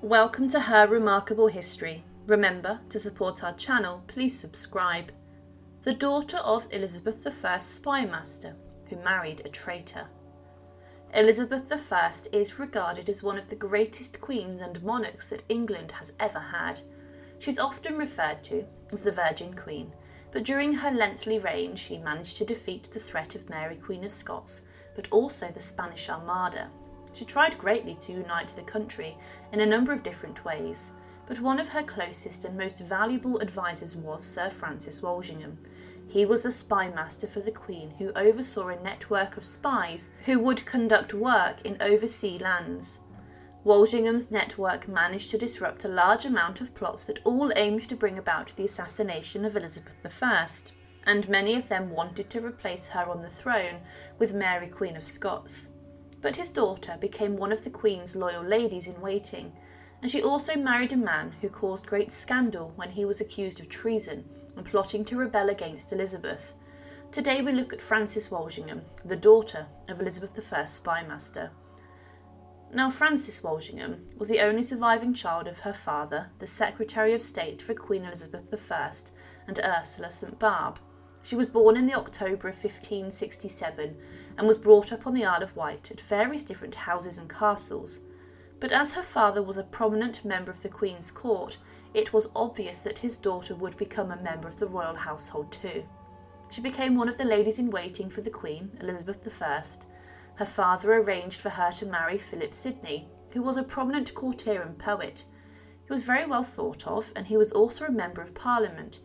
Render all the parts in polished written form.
Welcome to Her Remarkable History. Remember, to support our channel, please subscribe. The daughter of Elizabeth I Spymaster, who married a traitor. Elizabeth I is regarded as one of the greatest queens and monarchs that England has ever had. She's often referred to as the Virgin Queen, but during her lengthy reign she managed to defeat the threat of Mary Queen of Scots, but also the Spanish Armada. She tried greatly to unite the country in a number of different ways, but one of her closest and most valuable advisors was Sir Francis Walsingham. He was the spymaster for the Queen, who oversaw a network of spies who would conduct work in overseas lands. Walsingham's network managed to disrupt a large amount of plots that all aimed to bring about the assassination of Elizabeth I, and many of them wanted to replace her on the throne with Mary Queen of Scots. But his daughter became one of the Queen's loyal ladies-in-waiting, and she also married a man who caused great scandal when he was accused of treason and plotting to rebel against Elizabeth. Today we look at Frances Walsingham, the daughter of Elizabeth I Spymaster. Now, Frances Walsingham was the only surviving child of her father, the Secretary of State for Queen Elizabeth I and Ursula St Barbe. She was born in the October of 1567 and was brought up on the Isle of Wight at various different houses and castles. But as her father was a prominent member of the Queen's court, it was obvious that his daughter would become a member of the royal household too. She became one of the ladies-in-waiting for the Queen, Elizabeth I. Her father arranged for her to marry Philip Sidney, who was a prominent courtier and poet. He was very well thought of, and he was also a member of Parliament.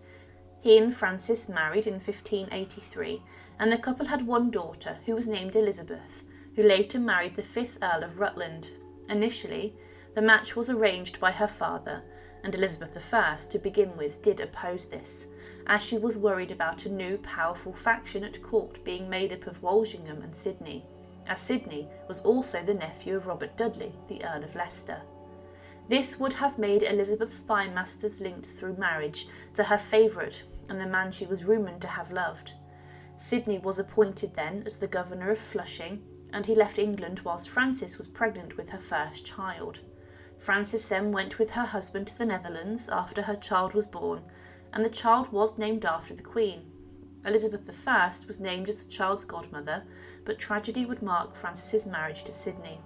He and Frances married in 1583, and the couple had one daughter who was named Elizabeth, who later married the 5th Earl of Rutland. Initially, the match was arranged by her father, and Elizabeth I, to begin with, did oppose this, as she was worried about a new powerful faction at court being made up of Walsingham and Sidney, as Sidney was also the nephew of Robert Dudley, the Earl of Leicester. This would have made Elizabeth Spymaster's linked through marriage to her favourite and the man she was rumoured to have loved. Sidney was appointed then as the governor of Flushing, and he left England whilst Frances was pregnant with her first child. Frances then went with her husband to the Netherlands after her child was born, and the child was named after the Queen. Elizabeth I was named as the child's godmother, but tragedy would mark Frances's marriage to Sidney.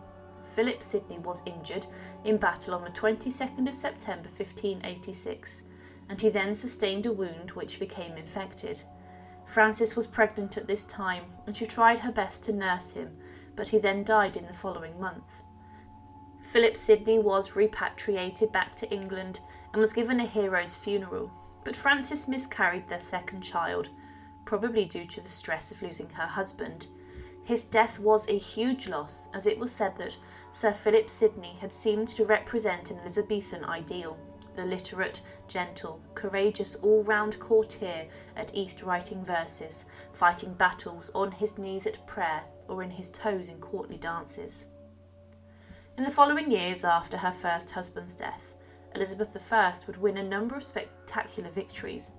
Philip Sidney was injured in battle on the 22nd of September 1586, and he then sustained a wound which became infected. Frances was pregnant at this time, and she tried her best to nurse him, but he then died in the following month. Philip Sidney was repatriated back to England and was given a hero's funeral, but Frances miscarried their second child, probably due to the stress of losing her husband. His death was a huge loss, as it was said that Sir Philip Sidney had seemed to represent an Elizabethan ideal, the literate, gentle, courageous, all-round courtier at East writing verses, fighting battles on his knees at prayer or in his toes in courtly dances. In the following years after her first husband's death, Elizabeth I would win a number of spectacular victories.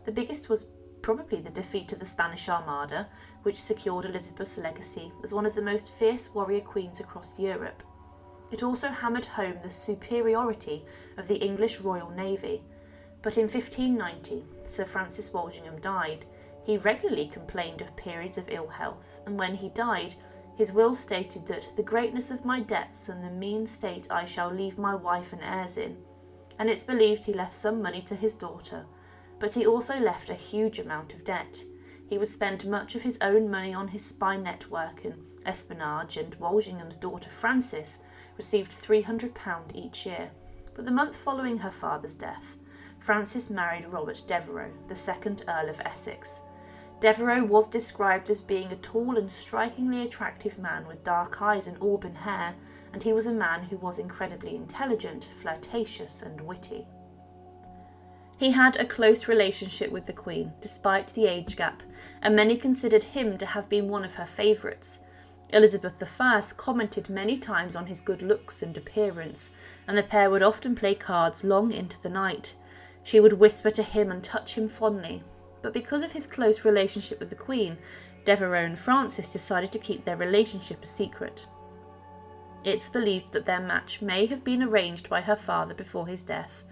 The biggest was probably the defeat of the Spanish Armada, which secured Elizabeth's legacy as one of the most fierce warrior queens across Europe. It also hammered home the superiority of the English Royal Navy. But in 1590, Sir Francis Walsingham died. He regularly complained of periods of ill health, and when he died, his will stated that the greatness of my debts and the mean state I shall leave my wife and heirs in, and it's believed he left some money to his daughter, but he also left a huge amount of debt. He would spend much of his own money on his spy network and espionage, and Walsingham's daughter Frances received £300 each year. But the month following her father's death, Frances married Robert Devereux, the 2nd Earl of Essex. Devereux was described as being a tall and strikingly attractive man with dark eyes and auburn hair, and he was a man who was incredibly intelligent, flirtatious and witty. He had a close relationship with the Queen, despite the age gap, and many considered him to have been one of her favourites. Elizabeth I commented many times on his good looks and appearance, and the pair would often play cards long into the night. She would whisper to him and touch him fondly, but because of his close relationship with the Queen, Devereux and Frances decided to keep their relationship a secret. It's believed that their match may have been arranged by her father before his death,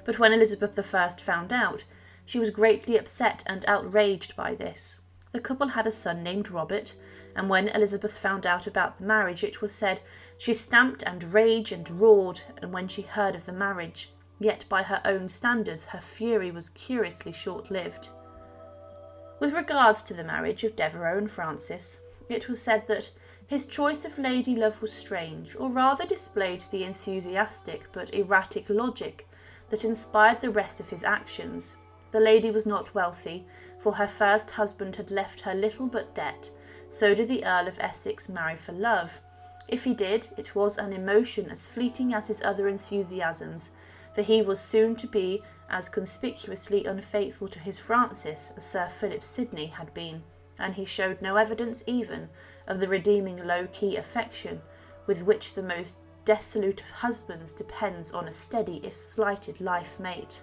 but when Elizabeth I found out, she was greatly upset and outraged by this. The couple had a son named Robert, and when Elizabeth found out about the marriage, it was said she stamped and raged and roared and when she heard of the marriage, yet by her own standards her fury was curiously short-lived. With regards to the marriage of Devereux and Frances, it was said that his choice of lady love was strange, or rather displayed the enthusiastic but erratic logic that inspired the rest of his actions. The lady was not wealthy, for her first husband had left her little but debt. So did the Earl of Essex marry for love. If he did, it was an emotion as fleeting as his other enthusiasms, for he was soon to be as conspicuously unfaithful to his Frances as Sir Philip Sidney had been, and he showed no evidence even of the redeeming low-key affection with which the most dissolute of husbands depends on a steady if slighted life mate.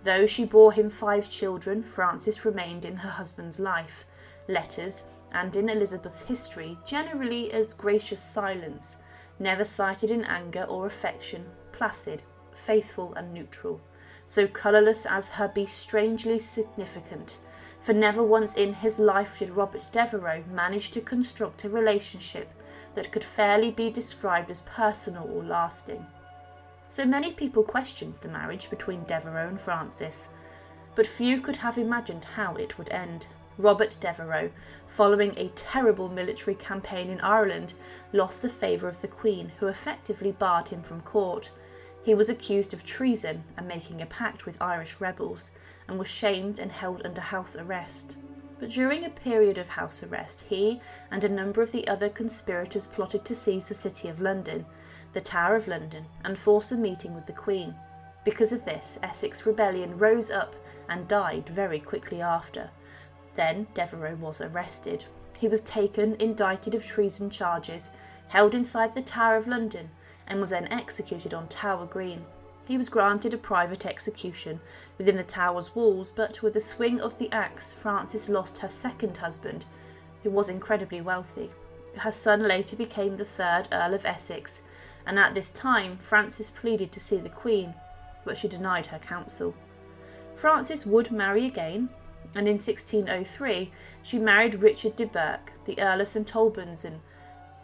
Though she bore him 5 children, Frances remained in her husband's life, letters, and in Elizabeth's history generally as gracious silence, never cited in anger or affection, placid, faithful and neutral, so colourless as her be strangely significant, for never once in his life did Robert Devereux manage to construct a relationship that could fairly be described as personal or lasting. So many people questioned the marriage between Devereux and Frances, but few could have imagined how it would end. Robert Devereux, following a terrible military campaign in Ireland, lost the favour of the Queen, who effectively barred him from court. He was accused of treason and making a pact with Irish rebels, and was shamed and held under house arrest. But during a period of house arrest, he and a number of the other conspirators plotted to seize the City of London, the Tower of London, and force a meeting with the Queen. Because of this, Essex rebellion rose up and died very quickly after. Then Devereux was arrested. He was taken, indicted of treason charges, held inside the Tower of London, and was then executed on Tower Green. He was granted a private execution within the Tower's walls, but with a swing of the axe, Frances lost her second husband, who was incredibly wealthy. Her son later became the 3rd Earl of Essex, and at this time Frances pleaded to see the Queen, but she denied her counsel. Frances would marry again, and in 1603 she married Richard de Burgh, the Earl of St Albans and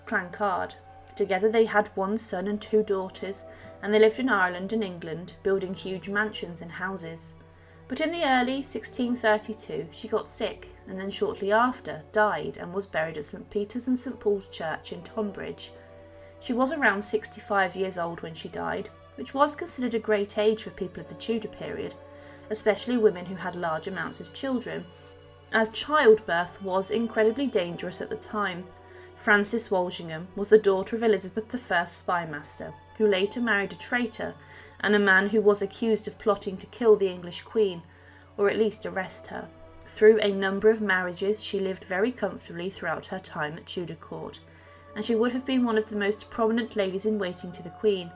Clancarde. Together they had 1 son and 2 daughters, and they lived in Ireland and England, building huge mansions and houses. But in the early 1632 she got sick, and then shortly after died and was buried at St Peter's and St Paul's Church in Tonbridge. She was around 65 years old when she died, which was considered a great age for people of the Tudor period, especially women who had large amounts of children, as childbirth was incredibly dangerous at the time. Frances Walsingham was the daughter of Elizabeth I's Spymaster, who later married a traitor and a man who was accused of plotting to kill the English Queen, or at least arrest her. Through a number of marriages, she lived very comfortably throughout her time at Tudor court, and she would have been one of the most prominent ladies in waiting to the Queen.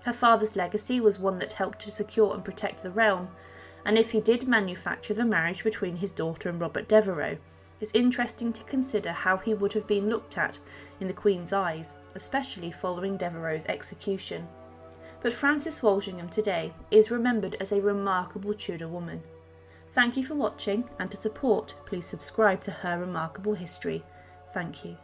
Her father's legacy was one that helped to secure and protect the realm, and if he did manufacture the marriage between his daughter and Robert Devereux, it's interesting to consider how he would have been looked at in the Queen's eyes, especially following Devereux's execution. But Frances Walsingham today is remembered as a remarkable Tudor woman. Thank you for watching, and to support, please subscribe to Her Remarkable History. Thank you.